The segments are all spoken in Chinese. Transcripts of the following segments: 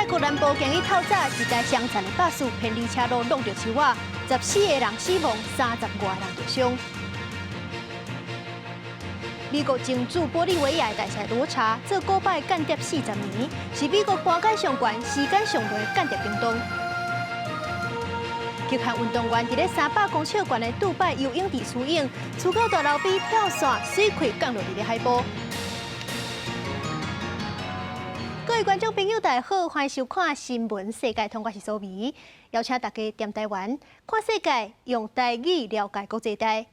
泰国南部今日透早一台伤残的巴士偏离车路撞到树仔，14个人死亡，30多个人受伤。美国正驻玻利维亚的大使罗查做古巴间谍40年，是美国官阶上悬、时间上长的间谍行动。极限运动员伫咧300公尺悬的杜拜游泳池出泳，出到大楼边跳伞，水溃降落伫咧海波。各位观众朋友，大家好，欢迎收看《新闻世界通》，我是苏眉，邀请大家踮台湾看世界，用台语了解国际台。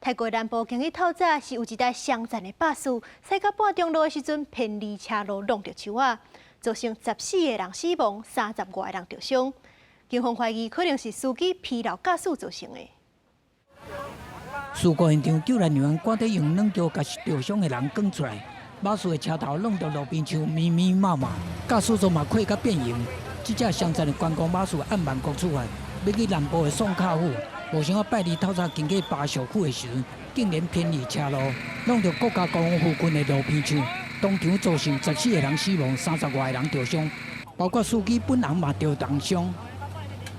泰国南部今日透早是有一台伤残的巴士，驶到半中路的时阵偏离车路撞到树仔，造成14个人死亡，30多个人受伤。警方怀疑可能是司机疲劳驾驶造成的。事故现场，救援人员赶在用软桥把受伤的人扛出来，巴士的车头弄到路边像密密麻麻，驾驶座嘛溃甲变形。这架伤残的观光巴士按慢国出发，要去南部的宋卡府。无想到拜二透早经过巴小区的时，竟然偏离车路，弄到国家公园附近的路边上，当场造成14个人死亡，30多个人受伤，包括司机本人嘛受重伤。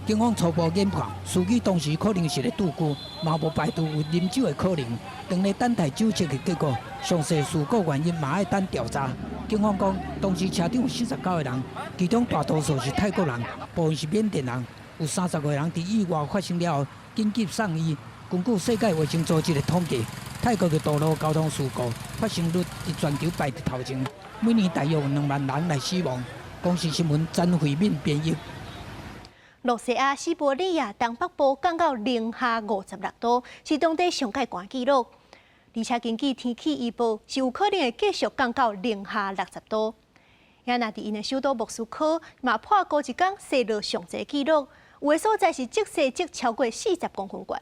警方初步研判，司机当时可能是咧拄久，嘛无排除有饮酒的可能。当日等待酒测的结果，详细事故原因嘛要等调查。警方讲，当时车上有49个人，其中大多数是泰国人，部分是缅甸人，有30个人伫意外发生了后紧急送医。根据世界卫生组织的统计，泰国的道路交通事故发生率伫全球排伫头前，每年大约有2万人来死亡。公视新闻詹慧敏编译。洛西亚西伯利亚东北部降到零下56度，是当地上界寒纪录。而且根据天气预报，是有可能会继续降到零下60度。也那伫因的首都莫斯科，嘛破过一天摄氏上济纪录，有的所在是积雪积超过40公分高。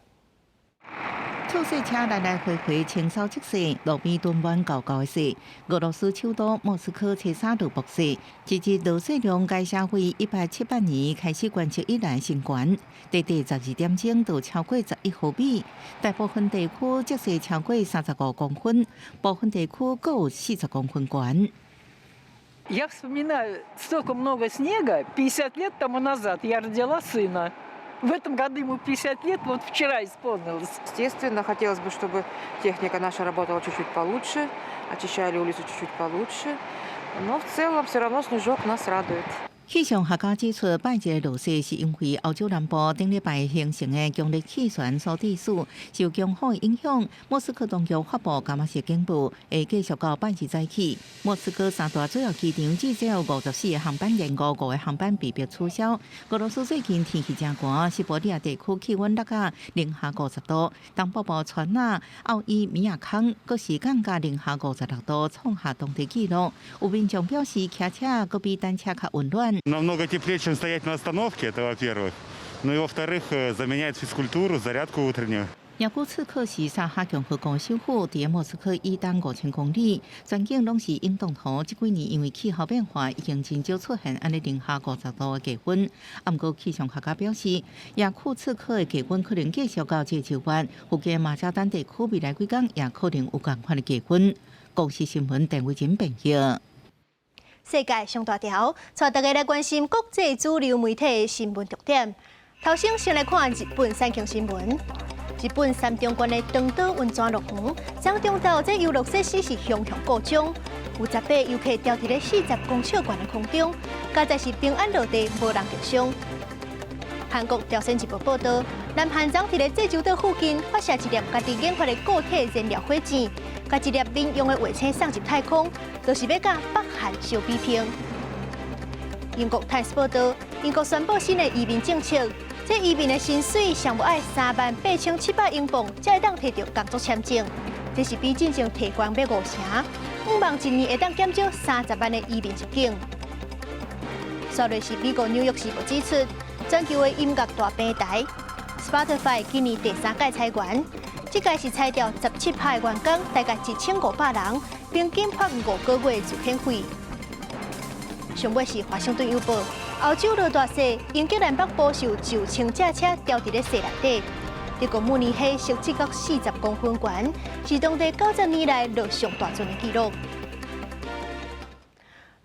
特色车来来回回清扫积雪，路边堆满高高的雪。俄罗斯首都莫斯科车沙路暴雪，截至落雪量该社会178年开始观测以来新高，短短12点钟就超过11毫米。大部分地区积雪超过35公分，部分地区各有40公分高。Я вспоминаю, столько много снега. 50 лет тому назад я родила сына. В этом году ему 50 лет, вот вчера исполнилось. Естественно, хотелось бы, чтобы техника наша работала чуть-чуть получше, очищали улицу чуть-чуть получше. Но в целом все равно снежок нас радует. 气象学家指出，拜一落雪是因为欧洲南部顶礼拜形成的强烈气旋所致使，受强风的影响，莫斯科当局发布伽马射警报，会继续到拜二早起。莫斯科三大主要机场至少有54个航班延误，5个航班被迫取消。俄罗斯最近天气真寒，西伯利亚地区气温落到零下50度，东北部川纳、奥伊米亚康各是降到零下56度，创下当地纪录。有民众表示，骑车搁比单车较温暖。Намного теплее, чем стоять на остановке, это во-первых. Ну и во-вторых, заменяет физкультуру, зарядку утреннюю. 雅库茨克是萨哈共和国首府，伫莫斯科以东5000公里，全境拢是运动图。这几年因为气候变化，已经真少出现安尼零下50度的低温。不过气象学家表示，雅库茨克的低温可能继续到这周末，附近马加丹地区未来几天也可能有同款的低温。公视新闻陈伟珍编译。世界上大条，带大家来关心国际主流媒体的新闻重点。头先来看日本三强新闻。日本三中关的长岛温泉乐园，张中岛这游乐设施是雄雄过奖，有18游客吊伫咧40公尺高的空中，加在是平安落地，无人受伤。韩国朝鲜日报报道，南韩长伫咧济州岛附近发射一粒家己研发的固体燃料火箭，甲一粒民用的卫星送入太空，就是要甲北韩相比拼。英国《Times》报道，英国宣布新的移民政策，这移民的薪水上无爱38700英镑，才会当摕到工作签证，这是比进前提高约5成，5万一年会当减少30万的移民入境。昨日是美国《纽约时报》指出，全球的音乐大平台 Spotify 今年第3届裁员，这届是裁掉17%的员工，大概1500人，平均罚5个月自遣费。上尾是华盛顿邮报，欧洲落大雪，英格兰北部受就轻架车掉伫咧雪内底。德国慕尼黑摄氏到40公分悬，是当地90年来落上大阵的纪录。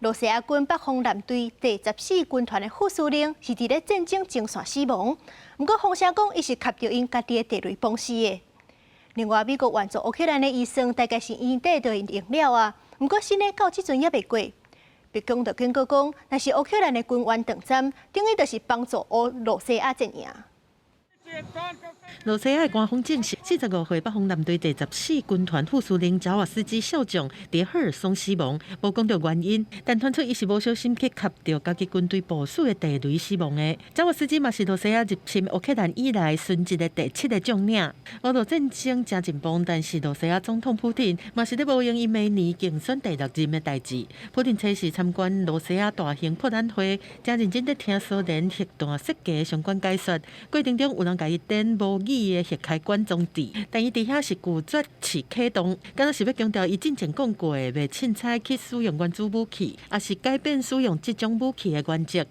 罗西亚军北方舰队第14军团的副司令是伫咧战争前线死亡，不过风声讲伊是吸着因家己的地雷崩死的。另外，美国援助乌克兰的医生大概是年底就用了啊，不过新的到即阵也未过。白宫就警告讲，若是乌克兰的军援长站，等于就是帮助罗西亚阵营。罗西亚的官方证实，45岁北方舰队第14军团副司令扎瓦斯基少将伫赫尔松死亡，无讲到原因，但传出伊是无小心去吸到家己军队部署的地雷死亡的。扎瓦斯基嘛是罗西亚入侵乌克兰以来殉职的第7个将领。俄罗战争真紧绷，但是罗西亚总统普丁嘛是咧无用伊明年竞选第6任的代志。普丁测试参观罗西亚大型博览会，真认真咧听苏联核弹设计相关解说，过程中有人甲伊点无语的核开关装置，但伊伫遐是拒绝去启动，敢若是要强调伊之前讲过的，袂凊彩去使用原子武器，也是改变使用这种武器的原则。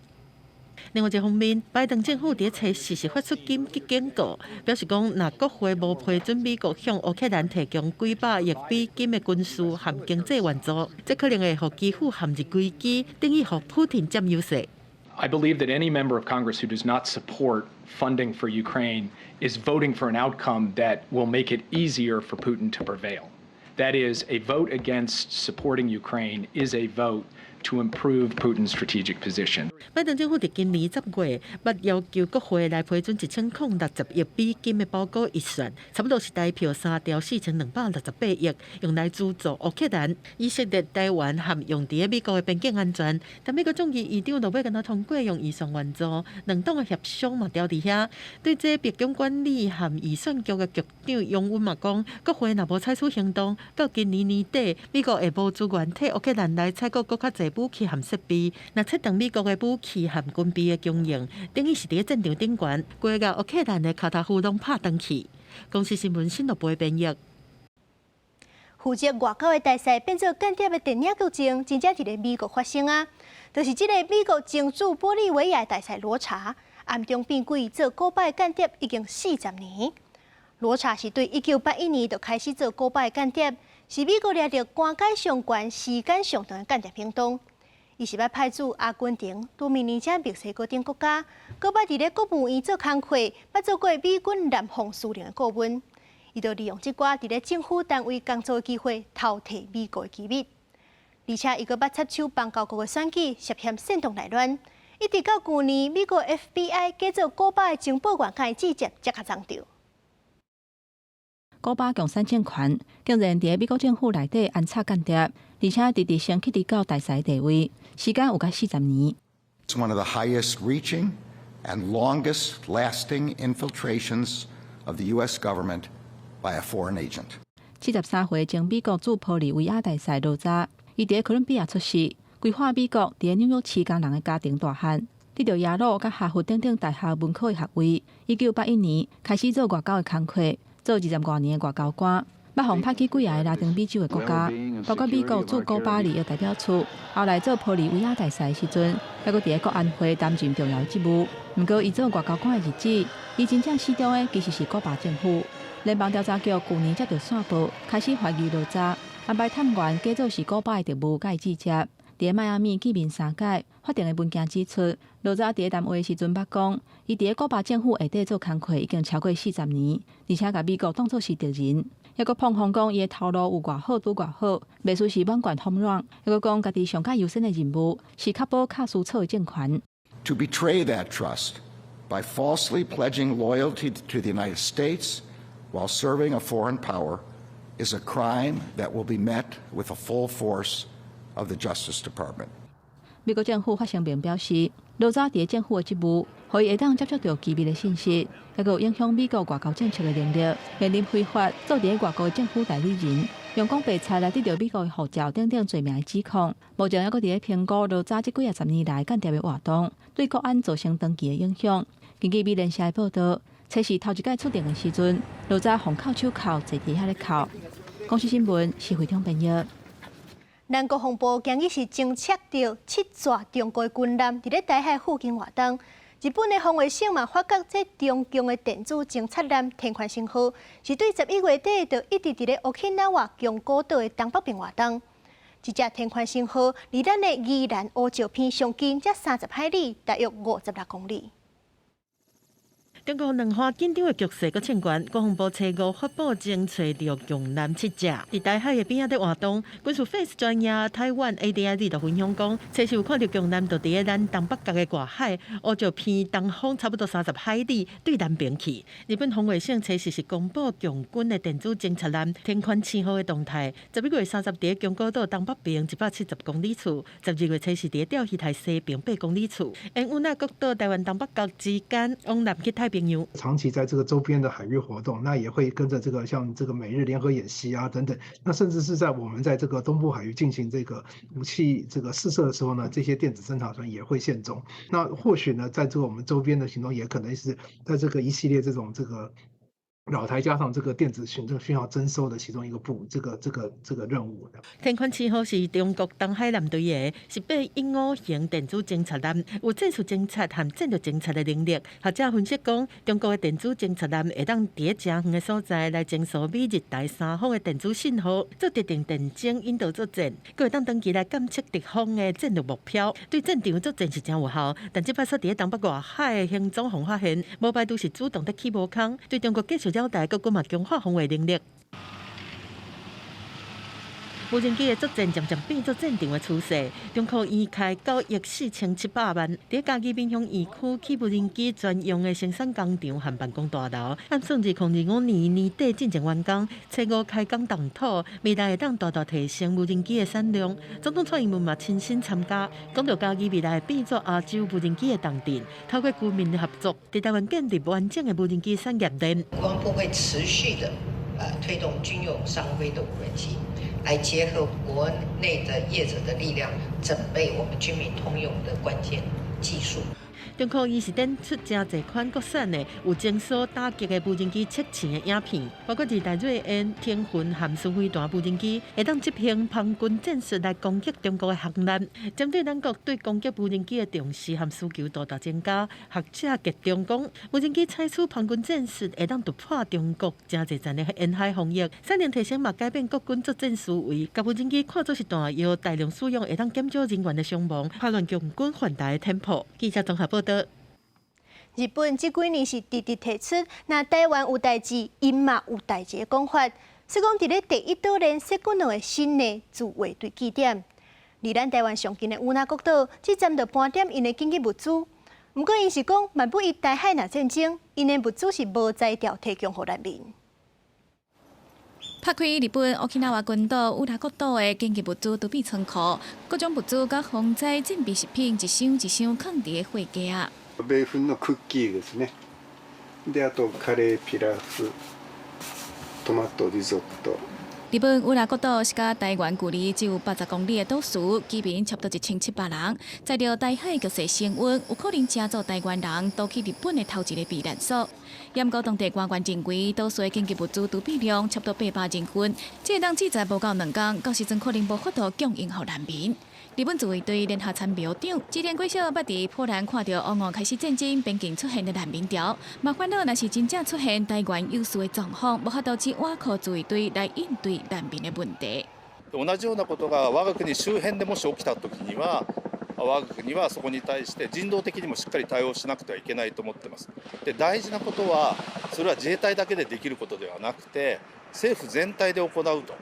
另外一方面，拜登政府伫初时是发出紧急警告，表示讲，若国会无批准美国向乌克兰提供几百亿美金的军事和经济援助，这可能会互基辅陷入危机，等于互普丁占优势。I believe that any member of Congress who does not support funding for Ukraine is voting for an outcome that will make it easier for Putin to prevail. That is, a vote against supporting Ukraine is a vote to improve Putin's strategic position. 拜登政府伫今年10月，捌要求国会来批准1060亿美金的保护预算，差不多是台票3兆4268亿，用来资助乌克兰、以色列、台湾和用伫美国的边境安全。但美国众议院长落尾跟他通过用预算援助，两党的协商嘛调伫遐。对这白宫管理和预算局的局长杨文嘛讲，国会若无采取行动，到今年年底，美国会无资源替乌克兰来采购更较侪武器和设备，若切断美国的武器和军备的供应，等于是伫战场顶悬，规个乌克兰的卡塔夫拢拍登去。公司新闻新闻部编译。负责外交的大赛变做间谍的电影剧情，真正伫咧美国发生啊！就是这个美国前驻玻利维亚大使罗查，暗中变鬼做古巴的间谍已经40年。罗查是对1981年就开始做古巴的间谍，是美国掠着官阶上悬、时间上长的间谍行动。伊是要派驻阿根廷、多米尼加、墨西哥等国家，搁捌伫咧国务院做工课，捌做过美军南方司令的顾问。伊就利用这寡伫咧政府单位工作的机会，偷摕美国的机密。而且伊搁捌插手邦交国的选举，涉嫌煽动内乱。一直到去年，美国 FBI 假做古巴的情报员甲伊直接才甲撞到。古巴共产政权竟然伫美国政府内底安插间谍，而且直直升起到大使地位，时间有甲40年。It's one of the highest reaching and longest lasting infiltrations of the U.S. government by a foreign agent. 73岁前美国驻玻利维亚大使罗扎，伊伫哥伦比亚出世，规划美国伫纽约市工人的家庭大汉，得到耶鲁甲哈佛等等大学文科的学位。1981年开始做外交的工课。做20多年的外交官，捌互派去几个拉丁美洲的国家，包括美国驻古巴利约代表处。后来做玻利维亚大使的时阵，还佫伫咧国安会担任重要职务。不过，伊做外交官的日子，伊真正始终的其实是古巴政府。联邦调查局去年才就宣布开始怀疑罗扎安排探员假做是古巴的特务，甲伊直接。伫迈阿密见面3届，法定的文件指出，罗扎伫谈话时阵捌讲，伊伫古巴政府下底做工课已经超过40年，而且甲美国当作是敌人。还佫捧红讲伊的头路有偌好拄偌好，袂输是满贯风软。还佫讲家己上较优先的任务是确保卡苏措的政权。To betray that trust by falsely pledging loyalty to the United States while serving a foreign power is a crime that will be met with a full force of the Justice Department. 美国政府发声明表示，罗扎伫政府的职务，可以会当接触到机密的信息，还有影响美国外交政策的能力，面临非法做伫外国的政府代理人，用讲白菜来得到美国的护照等等罪名的指控。目前还佫伫咧评估罗扎这几10年来间谍的活动对国安造成长期的影响。根据美联社的报道，测试头一届出庭的时阵，罗扎封口手铐坐伫遐咧哭。公司新闻是会场编译。咱国防部今日是侦测到7座中国军舰伫咧台海附近活动。日本的防卫省嘛发觉，这中共的电子侦察舰天宽星号是对11月底就一直伫咧沖縄宫古岛的东北边活动。这只天宽星号离咱的宜兰乌石片上近才30海里，大约56公里。中国两岸紧张的局势搁欠悬，国防部初5发布侦查到共男7只，伫台海的边仔伫活动。军事 Face 专业台湾 ADID 就分享讲，初时有看到共男就伫咧咱东北角的外海，乌石片东方差不多30海里对南边去。日本防卫省初时是公布共军的电子侦察舰天宽7号的动态，11月30伫宫古岛东北边170公里处，12月初时伫钓鱼台西边8公里处，因乌那国岛台湾东北角之间往南去太平洋。长期在这个周边的海域活动，那也会跟着这个像这个美日联合演习啊等等，那甚至是在我们在这个东部海域进行这个武器这个试射的时候呢，这些电子侦察船也会现踪。那或许呢，在这个我们周边的行动，也可能是在这个一系列这种这个扰台加上这个电子讯号征收的其中一个这个任务。天宽7号是中国东海舰队的1815型电子侦察舰，有战术侦察和战略侦察的能力。学者分析讲，中国的电子侦察舰会当伫正远的所在来侦收美日台三方的电子信号，做特定电征引导作战，佮会当长期来监测敌方的战略目标，对战场作战是真有效。但这摆说伫东北外海的行踪互发现，无排除是主动的起无空，对中国继续了台，佮嘛强化防卫能力。无人机的作战渐渐变作战场的趋势。中科院开9亿4700万，伫嘉义滨乡园区起无人机专用的生产工厂和办公大楼，按算2025年年底进行完工，初5开工动土，未来会当大大提升无人机的产量。总统蔡英文嘛亲身参加，讲到嘉义未来会变作亚洲无人机的重点，透过居民的合作，伫台湾建立完整的无人机产业链。国防部会持续的推动军用商规的无人机。来结合国内的业者的力量，准备我们军民通用的关键技术。中科院是展出真侪款国产的有精缩打击的无人机测试的影片，包括是大瑞恩、天云和苏飞弹无人机，会当执行叛军战术来攻击中国的航艦。针对咱国对攻击无人机的重视和需求大大增加，学者集中讲，无人机采取叛军战术会当突破中国真侪战的沿海防疫，才能提升嘛改变国军作战思维，甲无人机看作是弹药，大量使用会当减少人员的伤亡，打乱共军犯台的tempo。记者综合报道。日本这几年是直直提出，那台湾有代志，因嘛有代志的讲法。所以讲，伫咧第一岛链设军的新的自卫队据点，离咱台湾上近的乌那国岛，只占到半点因的紧急物资。不过，因是讲，万不伊台海若战争，因的物资是无在调提供给人民。拍开日本沖縄群岛乌拉国岛的紧急物资储备仓库，各种物資甲防災準備食品一箱一箱放伫個貨架啊。米粉のクッキーですね。であとカレーピラフ、トマトリゾット。日本乌拉国岛是甲台湾距离只有80公里的岛屿，居民差不多1700人。在着台海局势升温，有可能真做台湾人都去日本的头一个避难所。研究当地官员认为，岛屿的经济物资储备量差不多800人份，这个当记载无够2天，到时阵可能无法度供应给人民。日本自卫队联合参谋长吉田贵小捌伫波兰看到乌俄开始战争，边境出现的难民潮，嘛烦恼若是真正出现台湾有事的状况，无法度只依靠自卫队来应对难民的问題。同じようなことが我が国周辺でもし起きたときには、我が国はそこに対して人道的にもしっかり対応しなくてはいけないと思っています。で、大事なことは、それは自衛隊だけでできることではなくて、政府全体で行うと。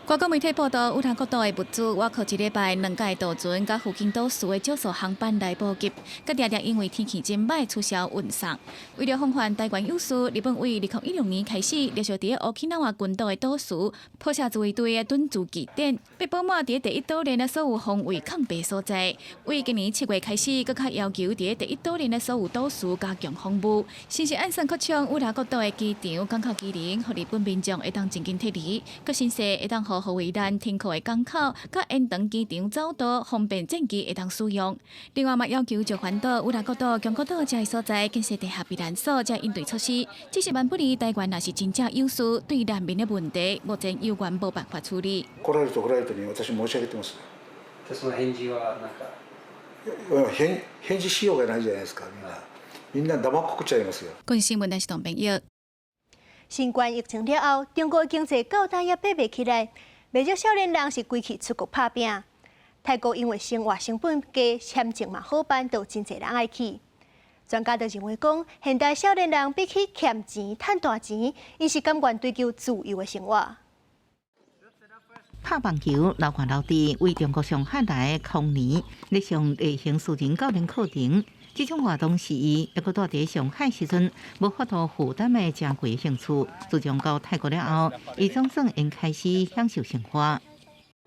外国媒体报道，乌拉国岛的物资我靠1礼拜2架渡船，甲附近岛屿的少数航班来补给，佮常常因为天气真歹取消运送。为了防范台湾有事，日本为2016年开始，陆续伫沖縄群岛的岛屿铺设自卫队的屯驻据点，被保满伫第一岛链的所有防卫抗备所在。为今年7月开始，佮较要求伫第一岛链的所有岛屿加强防务，新式按算扩充乌拉国岛的机场、港口机能，互日本民众会当真紧脱离，佮新式会当互为咱停靠的港口，甲延长机场走道，方便战机会当使用。另外，嘛要求就环岛、乌拉国岛、宫古岛这些所在建设地下避难所，这应对措施。只是万不利台湾若是真正有事，对难民的问題，目前有关无办法處理。来られると来られるとに私申し上げてます。その返事はなんか。返事しようがないじゃないですか。みんな黙っこくちゃいますよ。關心問題是同朋友。新冠疫情了後，中國經濟到大也爬袂起來。不少少年人是归去出国打拼。泰国因为生活成本低，签证嘛好办，都真侪人爱去。专家就认为讲，现代少年人比起欠钱、赚大钱，因是甘愿追求自由的生活。拍棒球、老汗老弟为中国上海来的空年，日上例行私人教练课程。这种活动是伊一个住伫上海时阵无法度负担的正贵兴趣。自从到泰国了后，伊总算因开始享受生活。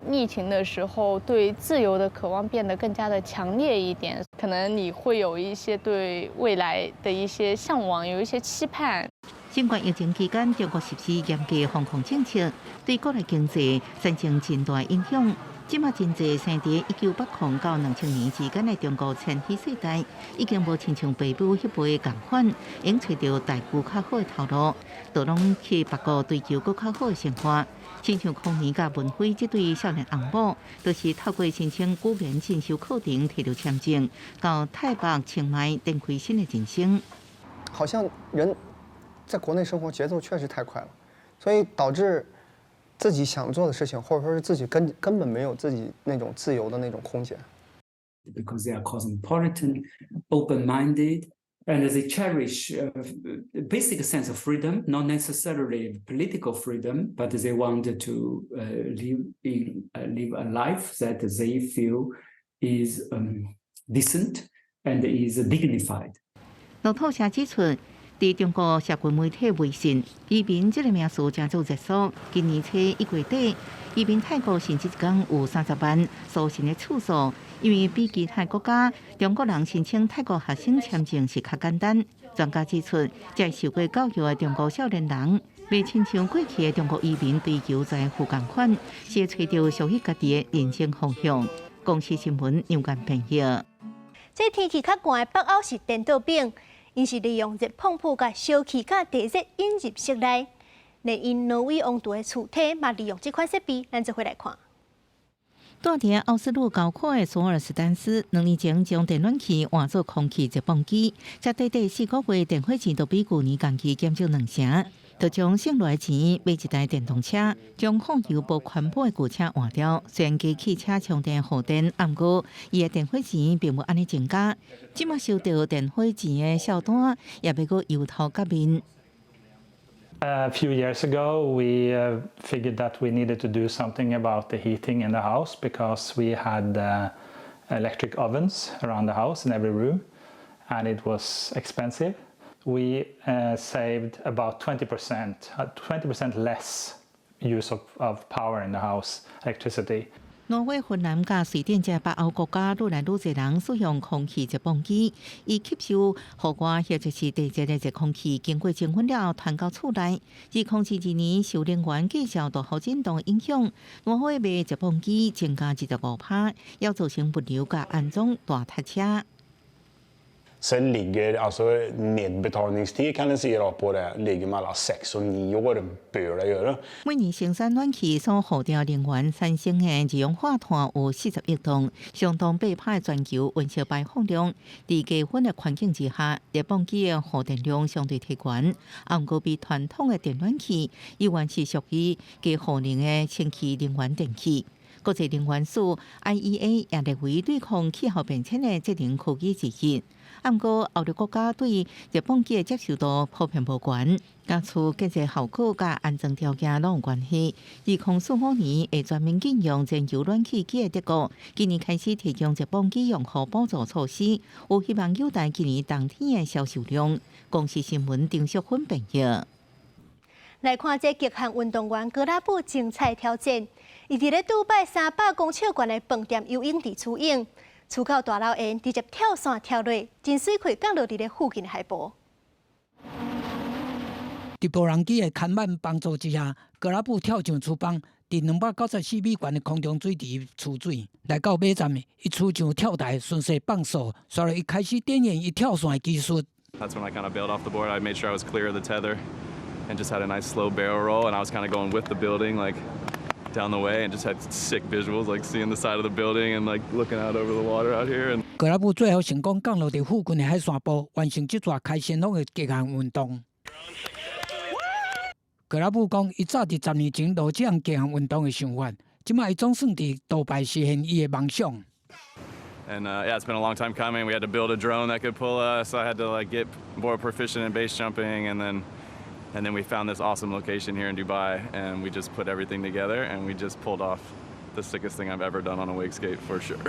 疫情的时候，对自由的渴望变得更加的强烈一点，可能你会有一些对未来的一些向往，有一些期盼。新冠疫情期间，中国实施严格防控政策，对国内经济产生真大影响。即马真济生伫1980到2000年之间的中国千禧世代，已经无亲像爸母迄辈共款，应找到大具较好的头路，都拢去别国追求更较好的生活。亲像空年甲文辉这对少年翁某，都是透过申请语言进修课程摕到签证，到泰北、清迈展开新的人生。好像人在国内生活节奏确实太快了，所以导致自己想做的事情，或者说是自己根本没有自己那种自由的那种空间。Because they are cosmopolitan, open-minded, and they cherish a basic sense of freedom, not necessarily political freedom, but they want to live a life that they feel is decent and is dignified. 路透社指出，在中国社群媒体微信，移民这个名词正做热搜。今年初1月底，移民泰国甚至一天有30万搜寻的次数。因为比其他国家，中国人申请泰国学生签证是较简单。专家指出，这受过教育的中国少年人，未亲像过去的中国移民追求财富同款，是找到属于家己的人生方向。公司新闻杨干朋友。这天气较寒的北欧是颠倒饼，因是利用热碰碰甲烧气甲地热引入室内。连因挪威王都的厝体嘛利用这款设备，咱就回来看。住伫奥斯陆高考的索尔斯丹斯，2年前将电暖气换做空气热泵机，才短短4个月，电费钱都比旧年同期减少2成。就将省来的钱买一台电动车，将控油无环保的旧车换掉。虽然机汽车充电耗电，不过伊的电费钱并无安尼增加。即马收到电费钱的小单，也要阁由头革面。A few years ago, we figured that we needed to do something about the heating in the house because we had electric ovens around the house in every room, and it was expensive. We saved about 20% less use of power in the house, electricity. 挪威、芬兰甲瑞典这北欧国家愈来愈侪人使用空气热泵机，以吸收户外或者是地热的热空气，经过蒸发了传到厝内。2022年受能源计价大幅震动影响，挪威卖热泵机增加25%，要造成物流甲安装大塞车。Sen ligger alltså nedbetalningstid kan man se på det ligger mellan 6 och 9 år bör det göra. 每年生产暖气所耗掉能源产生的二氧化碳有40亿吨，相当8%的全球温室排放量。在低温的环境之下，热泵机的耗电量相对提悬，不过比传统的电暖气依然是属于低耗能的清气能源电器。国际能源署 IEA 也列为对抗气候变迁的节能科技之一。不过，欧洲国家对热泵机的接受度普遍无悬，加除经济效果甲安全条件拢有关系。2045年会全面禁用燃油暖气机的德国，今年开始提供热泵机用户补助措施，有希望优待今年冬天的销售量。公司新闻张淑芬报道。来看这极限运动员格拉布精彩挑战，伊伫咧杜拜300公尺高的饭店游泳伫处泳。厝口大老猿直接跳伞跳落，真水快降落伫咧附近的海坡。伫无人机的看板帮助之下，格拉布跳上厨房，伫294米高的空中水池储水。来到尾站，伊出上跳台，顺势放手，随后伊开始展现伊跳伞的技术。That's when I kind of bailed off the board. I made sure I was clear of the tether, and just had a nice slow barrel roll. And I was kind of going with the building, like down the way, and just had sick visuals, like seeing the side of the building and like looking out over the water out here. And 格拉布最后成功降落伫附近的海线坡，完成这座开先锋的极限运动。格拉布讲，伊早伫10年前落这样健康运动的想法，即摆伊总算伫杜拜实现伊的梦想。And yeah, it's been a long time coming. We had to build a drone that could pull us. I had to like get more proficient in base jumping, and then we found this awesome location here in Dubai, and we just put everything together, and we just pulled off the sickest thing I've ever done on a wake skate for sure.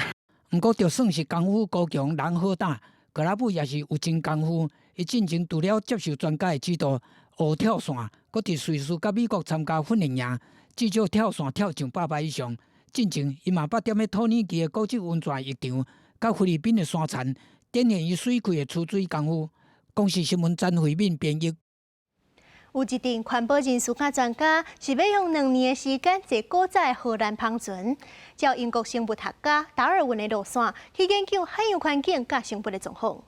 不过，就算是功夫高强，人好打，格拉布也是有真功夫。伊进前除了接受专家的指导学跳伞，搁伫瑞士甲美国参加训练营，至少跳伞跳上800以上。进前伊嘛捌踮咧托尼基的国际温泉浴场，甲菲律宾的山田，展现伊水开的出水功夫。公视新闻詹慧敏编译。有一定环保人士甲专家是要用2年的时间坐古早的荷兰帆船，照英国生物学家达尔文的路线去研究海洋环境甲生物的状况。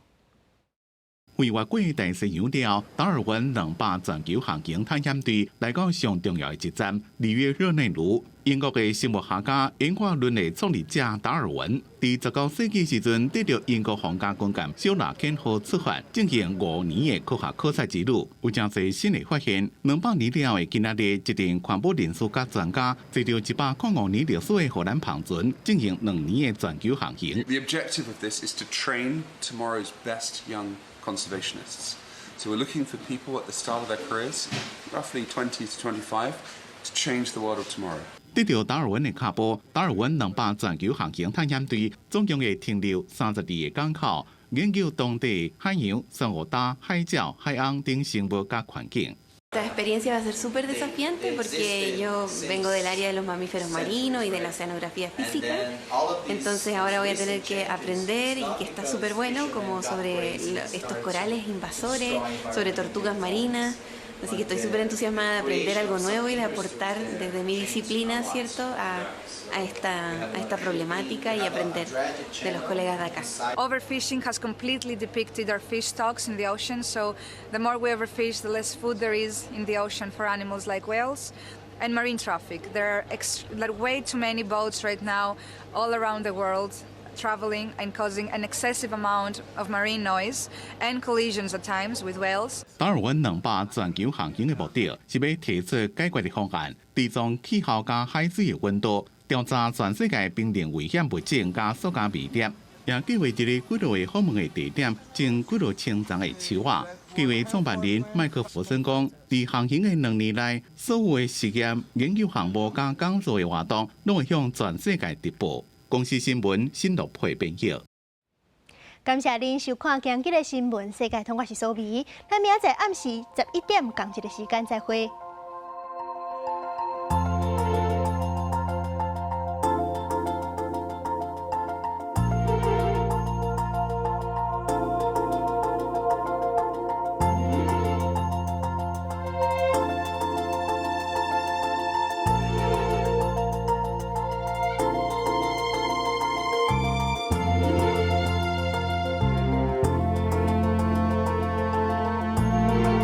为越过大西洋了，达尔文200全球航行探险队来到上重要的一站里约热内卢。英国的生物学家演化论的创立者达尔文，伫19世纪时阵得到英国皇家军舰小纳肯号出发，进行5年的科学考察之旅，有真侪新的发现。200年了的今仔日，一定环保人士甲专家坐着105年历史的荷兰航船，进行2年的全球航行。 The objective of this is to train tomorrow's best young conservationists. So we're looking for people at the start of their careers, roughly 20 to 25, to change the world of tomorrow. 得到达尔文的脚步，达尔文200全球航行探险队总共会停留32个港口，研究当地海洋、珊瑚礁、海藻、海岸等生物甲环境。 Esta experiencia va a ser súper desafiante porque yo vengo del área de los mamíferos marinos y de la oceanografía física. Entonces ahora voy a tener que aprender y que está súper bueno como sobre estos corales invasores, sobre tortugas marinas. Así que estoy súper entusiasmada de aprender algo nuevo y de aportar desde mi disciplina, ¿cierto?, a esta problemática y aprender de los colegas de acá. Overfishing has completely depicted our fish stocks in the ocean, so the more we overfish, the less food there is in the ocean for animals like whales. And marine traffic. There are way too many boats right now all around the world traveling and causing an excessive amount of marine noise and collisions at times with whales. 达尔文200全球航行的目的是要提出解决的方案，追踪气候加海水的温度，调查全世界濒临危险物种加塑胶微粒，也计划一个几路的访问的地点，种几路青藏的树仔。计划创办人麦克弗森讲，在航行的2年内，所有的实验、研究项目加讲座的活动，拢会向全世界直播。公视新闻新乐配编译。感谢您收看今日的新闻，世界通我是苏眉，咱明仔载暗时11点同一个时间再会。